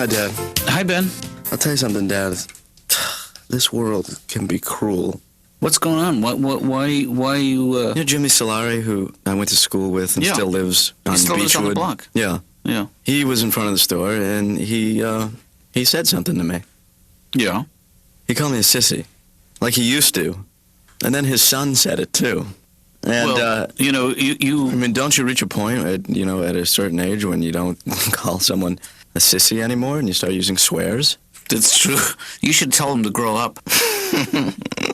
Dad. Hi, Ben. I'll tell you something, Dad. This world can be cruel. What's going on? Why you? You know Jimmy Solari, who I went to school with and Yeah. still lives on He still Beechwood? lives on the block. Yeah. Yeah. He was in front of the store, and he said something to me. Yeah. He called me a sissy, like he used to. And then his son said it, too. And, Well, you I mean, don't you reach a point at a certain age when you don't call someone a sissy anymore and you start using swears? That's true. You should tell him to grow up.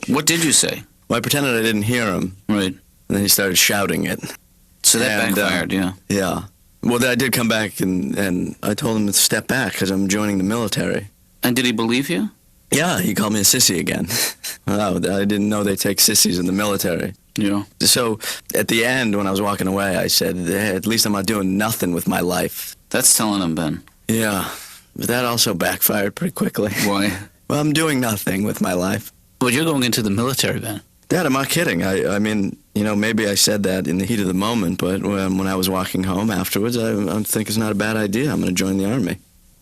What did you say? Well, I pretended I didn't hear him, Right. and then he started shouting it. So that And, backfired, yeah. Yeah. Well, then I did come back, and I told him to step back because I'm joining the military. And did he believe you? Yeah, he called me a sissy again. Wow, I didn't know they take sissies in the military. Yeah. So at the end, when I was walking away, I said, hey, at least I'm not doing nothing with my life. That's telling him, Ben. Yeah, but that also backfired pretty quickly. Why? Well, I'm doing nothing with my life. Well, you're going into the military, Ben. Dad, I'm not kidding. I mean, maybe I said that in the heat of the moment, but when I was walking home afterwards, I think it's not a bad idea. I'm going to join the Army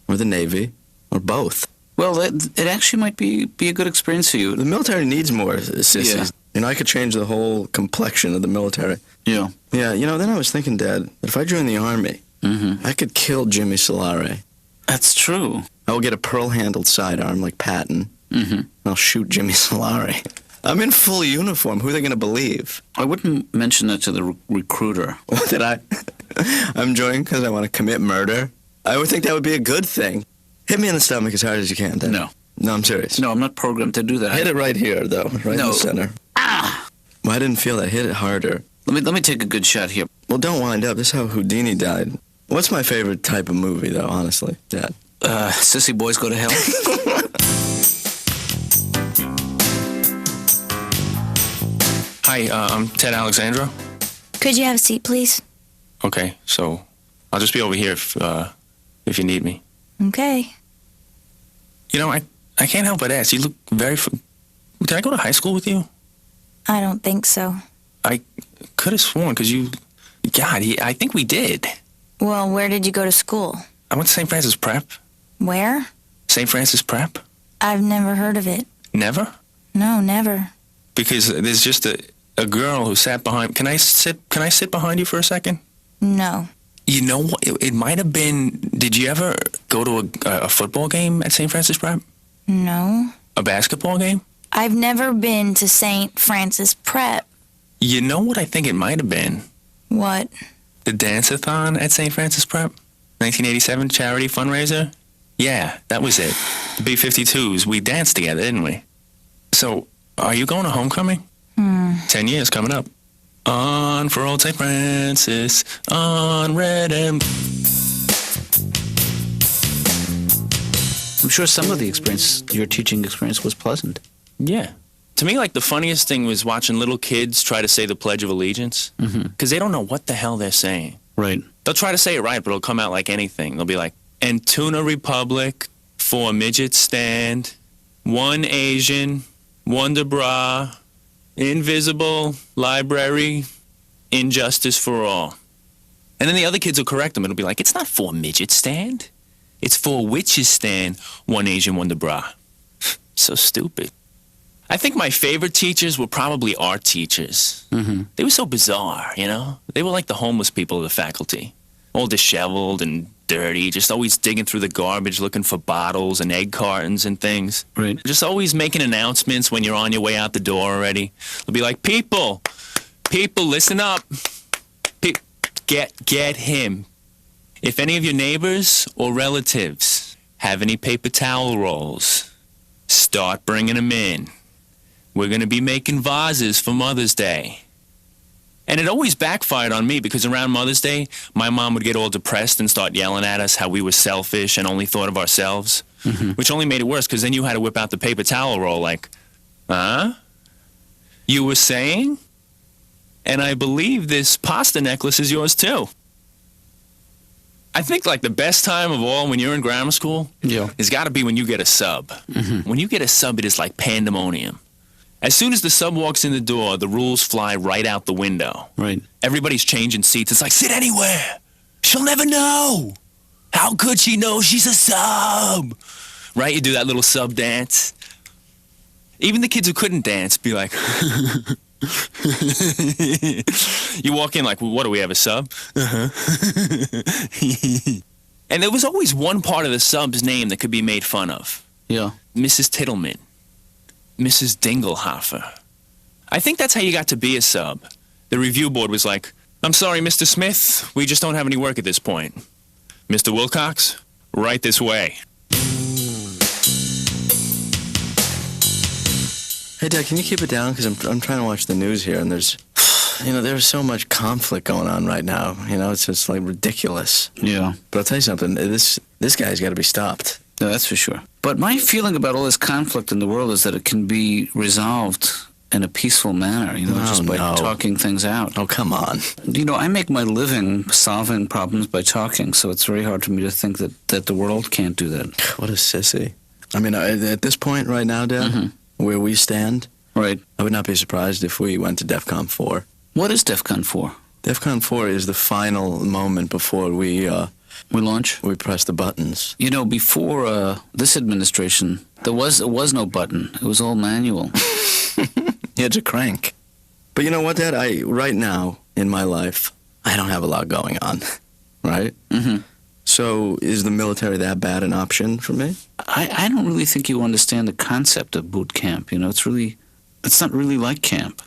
or the Navy or both. Well, it actually might be a good experience for you. The military needs more sissies. Yeah. I could change the whole complexion of the military. Yeah. Yeah, then I was thinking, Dad, that if I join the Army, I could kill Jimmy Solari. That's true. I will get a pearl-handled sidearm like Patton, and I'll shoot Jimmy Solari. I'm in full uniform. Who are they going to believe? I wouldn't mention that to the recruiter. What did I? I'm joining because I want to commit murder. I would think that would be a good thing. Hit me in the stomach as hard as you can, Dad. No. No, I'm serious. No, I'm not programmed to do that. Hit it right here, though, right in the center. Ah! Well, I didn't feel that. Hit it harder. Let me take a good shot here. Well, don't wind up. This is how Houdini died. What's my favorite type of movie, though, honestly, Dad? Sissy Boys Go to Hell. Hi, I'm Ted Alexandro. Could you have a seat, please? Okay, so I'll just be over here if you need me. Okay. I can't help but ask. You look very... Did I go to high school with you? I don't think so. I could have sworn, because you... God, I think we did. Well, where did you go to school? I went to St. Francis Prep. Where? St. Francis Prep? I've never heard of it. Never? No, never. Because there's just a girl who sat behind... Can I sit behind you for a second? No. You know what? It might have been... Did you ever go to a football game at St. Francis Prep? No. A basketball game? I've never been to St. Francis Prep. You know what I think it might have been? What? The dance-a-thon at St. Francis Prep? 1987 charity fundraiser? Yeah, that was it. The B-52s. We danced together, didn't we? So, are you going to homecoming? 10 years coming up. On for old St. Francis, on red and... I'm sure some of the experience, your teaching experience, was pleasant. Yeah. To me, the funniest thing was watching little kids try to say the Pledge of Allegiance. Because they don't know what the hell they're saying. Right. They'll try to say it right, but it'll come out like anything. They'll be like, and Tuna Republic, 4 midgets stand, 1 Asian, Wonder Bra, Invisible, Library, Injustice for All. And then the other kids will correct them. It'll be like, it's not 4 midgets stand. It's 4 witches stand, 1 Asian, Wonder Bra. So stupid. I think my favorite teachers were probably art teachers. They were so bizarre, They were like the homeless people of the faculty. All disheveled and dirty, just always digging through the garbage looking for bottles and egg cartons and things. Right. Just always making announcements when you're on your way out the door already. They'll be like, people, listen up. Get him. If any of your neighbors or relatives have any paper towel rolls, start bringing them in. We're going to be making vases for Mother's Day. And it always backfired on me because around Mother's Day, my mom would get all depressed and start yelling at us how we were selfish and only thought of ourselves, which only made it worse because then you had to whip out the paper towel roll like, huh? You were saying? And I believe this pasta necklace is yours too. I think the best time of all when you're in grammar school has got to be when you get a sub. When you get a sub, it is like pandemonium. As soon as the sub walks in the door, the rules fly right out the window. Right. Everybody's changing seats. It's like, sit anywhere. She'll never know. How could she know she's a sub? Right? You do that little sub dance. Even the kids who couldn't dance be like, you walk in like, well, what do we have, a sub? Uh-huh. And there was always one part of the sub's name that could be made fun of. Yeah. Mrs. Tittleman. Mrs. Dinglehofer. I think that's how you got to be a sub. The review board was like, I'm sorry, Mr. Smith, we just don't have any work at this point. Mr. Wilcox, right this way. Hey, Dad, can you keep it down? Because I'm trying to watch the news here, and there's so much conflict going on right now. It's just like ridiculous. Yeah. But I'll tell you something. This guy's got to be stopped. No, that's for sure. But my feeling about all this conflict in the world is that it can be resolved in a peaceful manner, just by talking things out. Oh, come on. I make my living solving problems by talking, so it's very hard for me to think that the world can't do that. What a sissy. I mean, at this point right now, Dad, where we stand, right, I would not be surprised if we went to DEFCON 4. What is DEFCON 4? DEFCON 4 is the final moment before we launch? We press the buttons. Before this administration, there was no button. It was all manual. You had to crank. But you know what, Dad? Right now in my life, I don't have a lot going on, right? Mm-hmm. So is the military that bad an option for me? I don't really think you understand the concept of boot camp. It's not really like camp.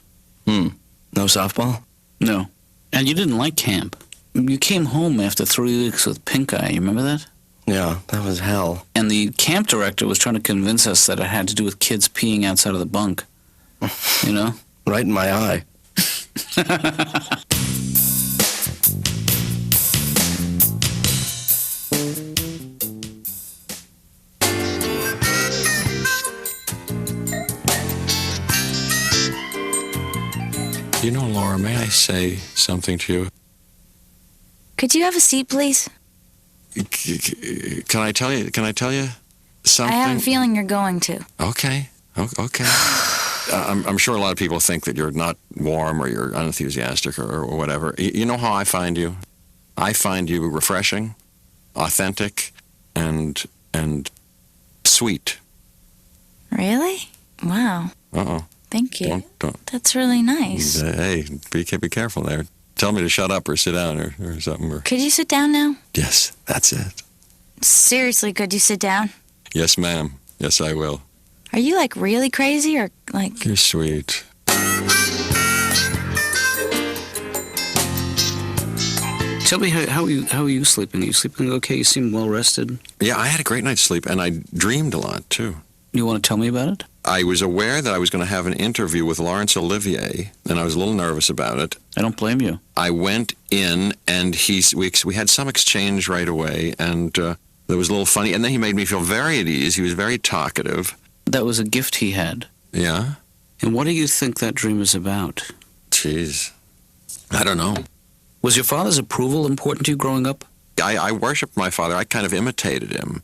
No softball? No. And you didn't like camp. You came home after 3 weeks with pink eye. You remember that? Yeah, that was hell. And the camp director was trying to convince us that it had to do with kids peeing outside of the bunk. Right in my eye. Laura, may I say something to you? Could you have a seat, please? Can I tell you something? I have a feeling you're going to. Okay. I'm sure a lot of people think that you're not warm or you're unenthusiastic or whatever. You know how I find you? I find you refreshing, authentic, and sweet. Really? Wow. Uh-oh. Thank you. Don't. That's really nice. Hey, be careful there. Tell me to shut up or sit down or something. Could you sit down now? Yes, that's it. Seriously, could you sit down? Yes, ma'am. Yes, I will. Are you, really crazy or, You're sweet. Tell me, how are you sleeping? Are you sleeping okay? You seem well rested. Yeah, I had a great night's sleep, and I dreamed a lot, too. You want to tell me about it? I was aware that I was going to have an interview with Laurence Olivier, and I was a little nervous about it. I don't blame you. I went in, and we had some exchange right away, and there was a little funny, and then he made me feel very at ease. He was very talkative. That was a gift he had. Yeah? And what do you think that dream is about? Jeez. I don't know. Was your father's approval important to you growing up? I worshipped my father. I kind of imitated him.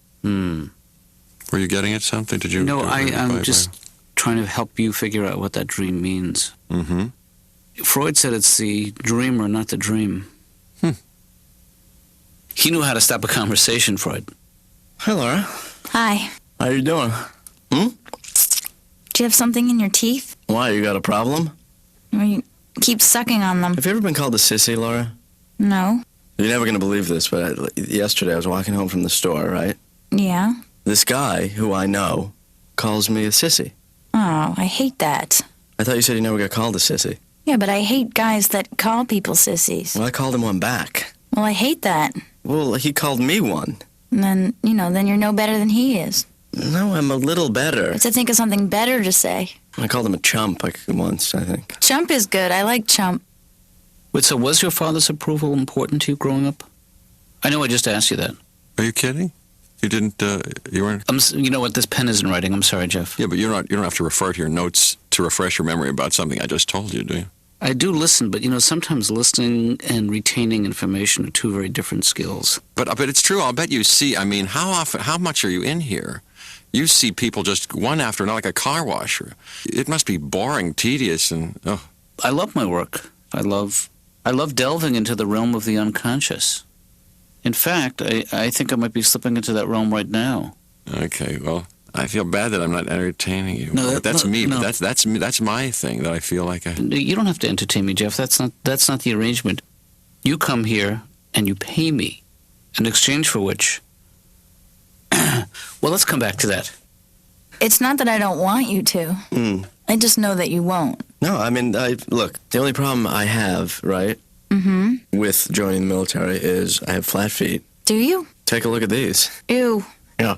Were you getting at something? Did you? No, I'm just trying to help you figure out what that dream means. Mm-hmm. Freud said it's the dreamer, not the dream. He knew how to stop a conversation, Freud. Hi, Laura. Hi. How you doing? Do you have something in your teeth? Why, you got a problem? Or you keep sucking on them? Have you ever been called a sissy, Laura? No. You're never going to believe this, but yesterday I was walking home from the store, right? Yeah. This guy, who I know, calls me a sissy. Oh, I hate that. I thought you said you never got called a sissy. Yeah, but I hate guys that call people sissies. Well, I called him one back. Well, I hate that. Well, he called me one. And then, then you're no better than he is. No, I'm a little better. It's to think of something better to say. I called him a chump once, I think. Chump is good. I like chump. Wait, so was your father's approval important to you growing up? I know I just asked you that. Are you kidding? You didn't, you weren't? You know what, this pen isn't writing. I'm sorry, Jeff. Yeah, but you don't have to refer to your notes to refresh your memory about something I just told you, do you? I do listen, but sometimes listening and retaining information are two very different skills. But it's true. I'll bet you see, how much are you in here? You see people just one after another like a car washer. It must be boring, tedious, and, oh. I love my work. I love delving into the realm of the unconscious. In fact, I think I might be slipping into that realm right now. Okay, well, I feel bad that I'm not entertaining you. No, But that's no, me. no. But that's my thing. That I feel like I. You don't have to entertain me, Jeff. That's not the arrangement. You come here and you pay me, in exchange for which. Well, let's come back to that. It's not that I don't want you to. I just know that you won't. No, I mean, look, the only problem I have, right, with joining the military is I have flat feet. Do you? Take a look at these. Ew. Yeah.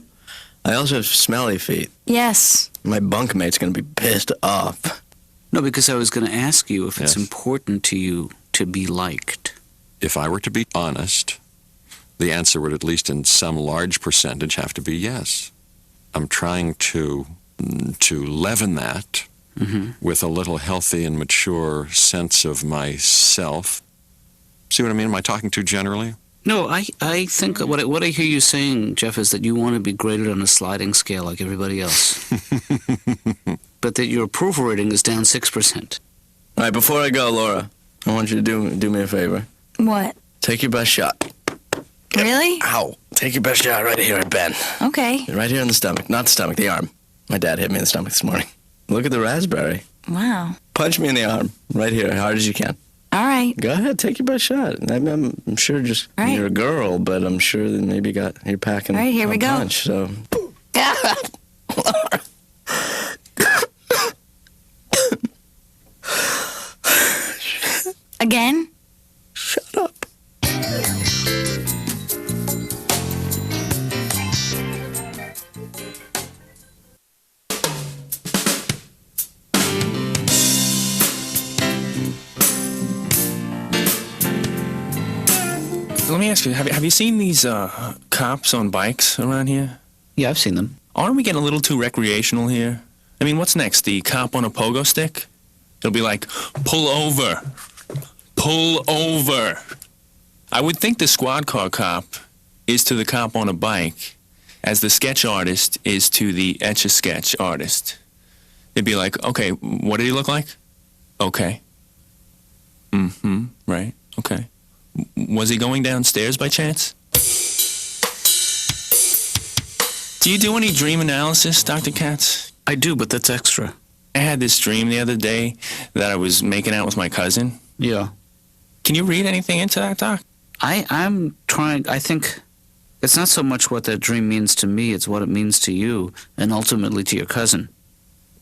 I also have smelly feet. Yes. My bunkmate's going to be pissed off. No, because I was going to ask you if it's Yes. important to you to be liked. If I were to be honest, the answer would, at least in some large percentage, have to be yes. I'm trying to leaven that with a little healthy and mature sense of myself. See what I mean? Am I talking too generally? No, I think what I hear you saying, Jeff, is that you want to be graded on a sliding scale like everybody else. But that your approval rating is down 6%. All right, before I go, Laura, I want you to do me a favor. What? Take your best shot. Really? Ow. Take your best shot right here at Ben. Okay. Right here in the stomach. Not the stomach, the arm. My dad hit me in the stomach this morning. Look at the raspberry. Wow. Punch me in the arm. Right here, as hard as you can. All right. Go ahead, take your best shot. I'm sure just All right. you're a girl, but I'm sure that maybe you're packing All right, here a we go. punch, so. Again? Shut up. Let me ask you, have you seen these cops on bikes around here? Yeah, I've seen them. Aren't we getting a little too recreational here? I mean, what's next? The cop on a pogo stick? It'll be like, pull over. Pull over. I would think the squad car cop is to the cop on a bike as the sketch artist is to the Etch-a-Sketch artist. It'd be like, okay, what did he look like? Okay. Right, okay. Was he going downstairs by chance? Do you do any dream analysis, Dr. Katz? I do, but that's extra. I had this dream the other day that I was making out with my cousin. Yeah. Can you read anything into that, Doc? I'm trying, I think it's not so much what that dream means to me, it's what it means to you, and ultimately to your cousin.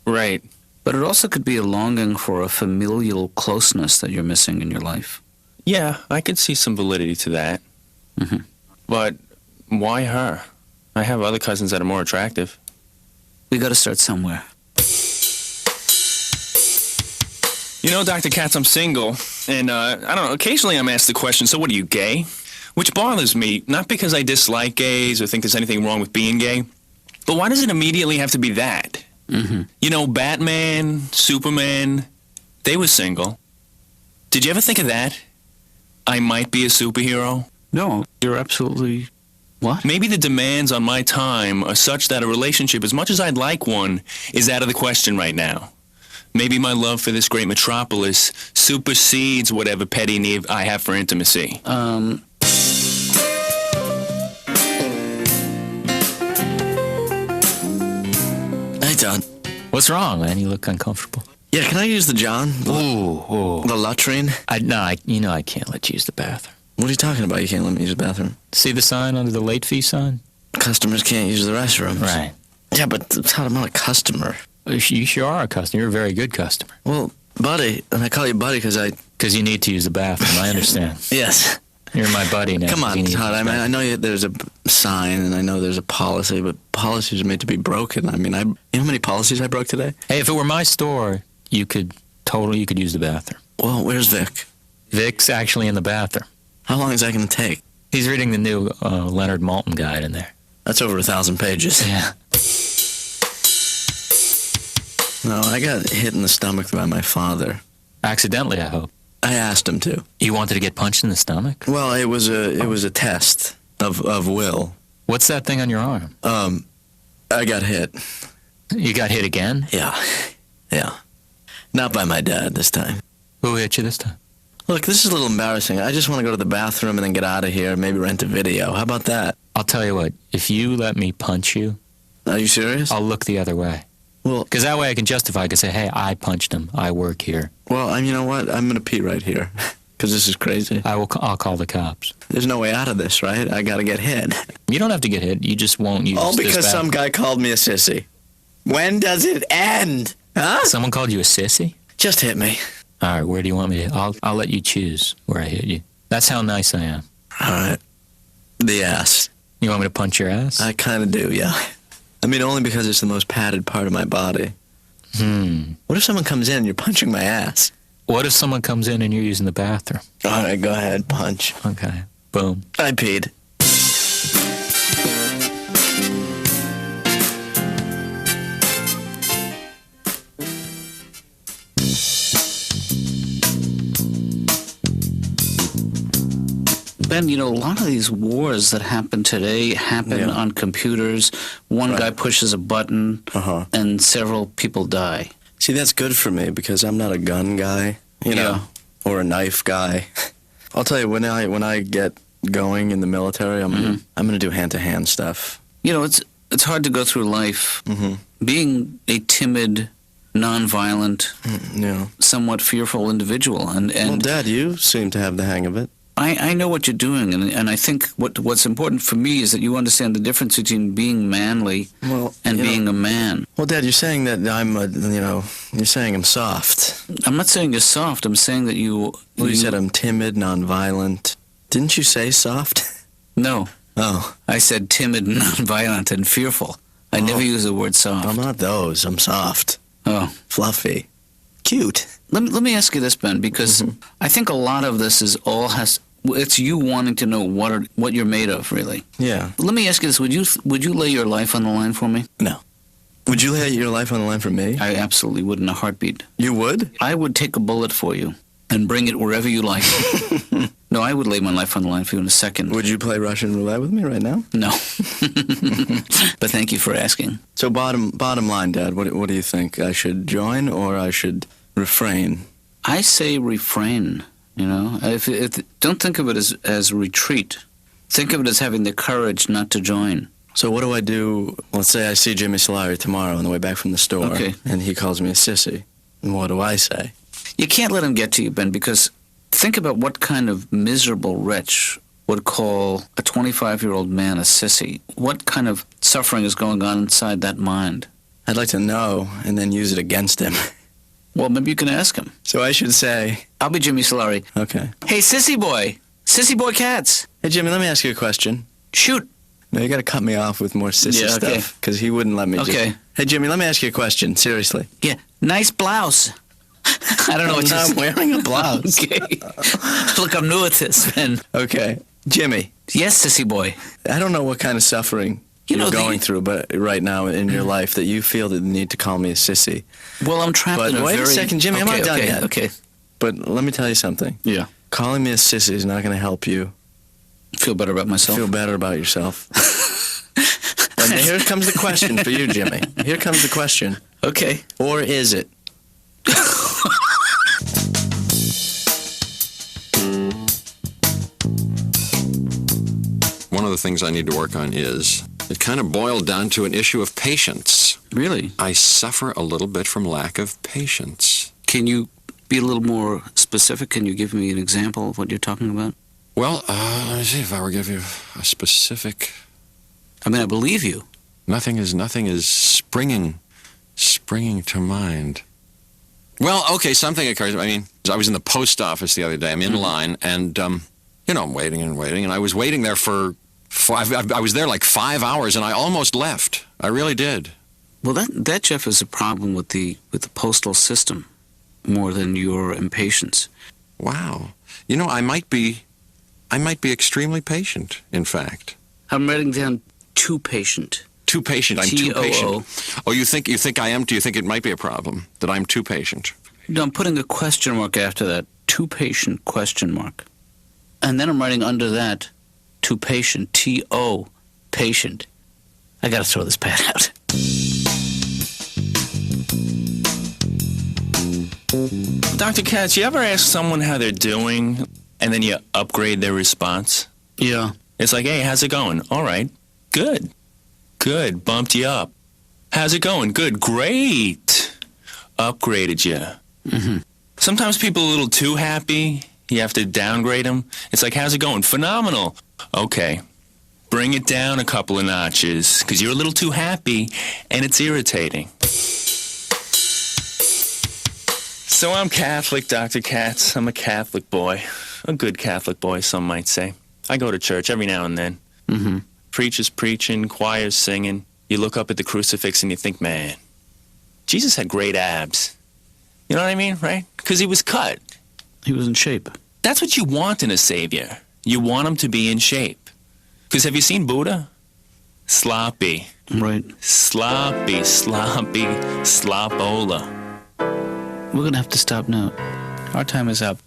Right. But it also could be a longing for a familial closeness that you're missing in your life. Yeah, I could see some validity to that. Mhm. But why her? I have other cousins that are more attractive. We gotta start somewhere. You know, Dr. Katz, I'm single, and I don't know, occasionally I'm asked the question, so what are you, gay? Which bothers me, not because I dislike gays or think there's anything wrong with being gay, but why does it immediately have to be that? You know, Batman, Superman, they were single. Did you ever think of that? I might be a superhero? No, you're absolutely... What? Maybe the demands on my time are such that a relationship, as much as I'd like one, is out of the question right now. Maybe my love for this great metropolis supersedes whatever petty need I have for intimacy. Hey, John. What's wrong, man? You look uncomfortable. Yeah, can I use the John? Ooh. The latrine? I can't let you use the bathroom. What are you talking about? You can't let me use the bathroom. See the sign under the late fee sign? Customers can't use the restrooms. Right. Yeah, but Todd, I'm not a customer. You sure are a customer. You're a very good customer. Well, buddy, and I call you buddy because Because you need to use the bathroom. I understand. Yes. You're my buddy now. Come on, You need to Todd. use I the mean, I know there's a sign and I know there's a policy, but policies are made to be broken. I mean, you know how many policies I broke today? Hey, if it were my store, you could use the bathroom. Well, where's Vic? Vic's actually in the bathroom. How long is that going to take? He's reading the new Leonard Maltin guide in there. That's over 1,000 pages. Yeah. No, I got hit in the stomach by my father. Accidentally, I hope. I asked him to. You wanted to get punched in the stomach? Well, it was a test of will. What's that thing on your arm? I got hit. You got hit again? Yeah. Not by my dad this time. Who hit you this time? Look, this is a little embarrassing. I just want to go to the bathroom and then get out of here, maybe rent a video. How about that? I'll tell you what, if you let me punch you, Are you serious? I'll look the other way. Well, Because that way I can justify, I can say, hey, I punched him. I work here. you know what? I'm going to pee right here because this is crazy. I'll call the cops. There's no way out of this, right? I got to get hit. You don't have to get hit. You just won't use All this because bathroom. some guy called me a sissy. When does it end? Huh? Someone called you a sissy? Just hit me. All right, where do you want me to? I'll let you choose where I hit you. That's how nice I am. All right. The ass. You want me to punch your ass? I kind of do, yeah. I mean, only because it's the most padded part of my body. What if someone comes in and you're punching my ass? What if someone comes in and you're using the bathroom? All right, go ahead, punch. Okay, boom. I peed. Ben, a lot of these wars that happen today happen on computers. One guy pushes a button, and several people die. See, that's good for me because I'm not a gun guy, or a knife guy. I'll tell you, when I get going in the military, I'm gonna do hand-to-hand stuff. It's hard to go through life being a timid, non-violent, somewhat fearful individual. And well, Dad, you seem to have the hang of it. I know what you're doing, and I think what's important for me is that you understand the difference between being manly and being a man. Well, Dad, you're saying that you're saying I'm soft. I'm not saying you're soft. I'm saying that you... Well, you said I'm timid, non-violent. Didn't you say soft? No. Oh. I said timid, non-violent, and fearful. I never use the word soft. I'm not those. I'm soft. Oh. Fluffy. Cute. Let me ask you this, Ben, because I think a lot of this it's you wanting to know what you're made of, really. Yeah. Let me ask you this: Would you lay your life on the line for me? No. Would you lay your life on the line for me? I absolutely would in a heartbeat. You would? I would take a bullet for you and bring it wherever you like. No, I would lay my life on the line for you in a second. Would you play Russian roulette with me right now? No. But thank you for asking. So bottom line, Dad, what do you think? I should join or I should refrain? I say refrain. Don't think of it as retreat. Think of it as having the courage not to join. So what do I do? Let's say I see Jimmy Solari tomorrow on the way back from the store, and he calls me a sissy. And what do I say? You can't let him get to you, Ben, because think about what kind of miserable wretch would call a 25-year-old man a sissy. What kind of suffering is going on inside that mind? I'd like to know and then use it against him. Well, maybe you can ask him. So I should say... I'll be Jimmy Solari. Okay. Hey, sissy boy. Sissy boy Katz. Hey, Jimmy, let me ask you a question. Shoot. No, you got to cut me off with more sissy stuff, because he wouldn't let me Okay. Hey, Jimmy, let me ask you a question, seriously. Yeah, nice blouse. I don't know what I'm not wearing a blouse. Okay. Look, I'm new at this, Ben. Okay. Jimmy. Yes, sissy boy. I don't know what kind of suffering you're going through but right now in your life that you feel the need to call me a sissy. Well, I'm trapped in a wait a second, Jimmy, I'm not done yet. Okay. But let me tell you something. Yeah. Calling me a sissy is not going to help you feel better about myself. Feel better about yourself. And here comes the question for you, Jimmy. Here comes the question. Okay. Or is it? One of the things I need to work on is it kind of boiled down to an issue of patience. Really? I suffer a little bit from lack of patience. Can you be a little more specific? Can you give me an example of what you're talking about? Well, let me see if I were to give you a specific... I mean, I believe you. Nothing is springing to mind. Well, okay, something occurs. I mean, I was in the post office the other day. I'm in line, and, I'm waiting, and I was waiting there for... I was there like 5 hours, and I almost left. I really did. Well, that Jeff, is a problem with the postal system more than your impatience. Wow. I might be extremely patient, in fact. I'm writing down too patient. Too patient. I'm too T-O-O. patient. Oh, you think I am? Do you think it might be a problem that I'm too patient? No, I'm putting a question mark after that. Too patient, question mark. And then I'm writing under that, too patient, T-O, patient. I gotta throw this pad out. Dr. Katz, you ever ask someone how they're doing and then you upgrade their response? Yeah. It's like, hey, how's it going? All right. Good. Good. Bumped you up. How's it going? Good. Great. Upgraded you. Mm-hmm. Sometimes people are a little too happy. You have to downgrade them. It's like, how's it going? Phenomenal. Okay. Bring it down a couple of notches because you're a little too happy and it's irritating. So I'm Catholic, Dr. Katz. I'm a Catholic boy. A good Catholic boy, some might say. I go to church every now and then. Mm-hmm. Preachers preaching, choirs singing. You look up at the crucifix and you think, man, Jesus had great abs. You know what I mean, right? Because he was cut. He was in shape. That's what you want in a savior. You want him to be in shape. Because have you seen Buddha? Sloppy. Right. Sloppy, sloppy, slopola. We're going to have to stop now. Our time is up.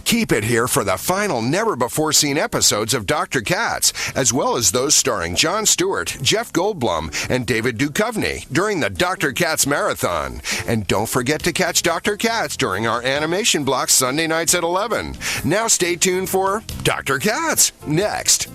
Keep it here for the final never-before-seen episodes of Dr. Katz, as well as those starring Jon Stewart, Jeff Goldblum, and David Duchovny during the Dr. Katz Marathon. And don't forget to catch Dr. Katz during our animation block Sunday nights at 11. Now stay tuned for Dr. Katz next.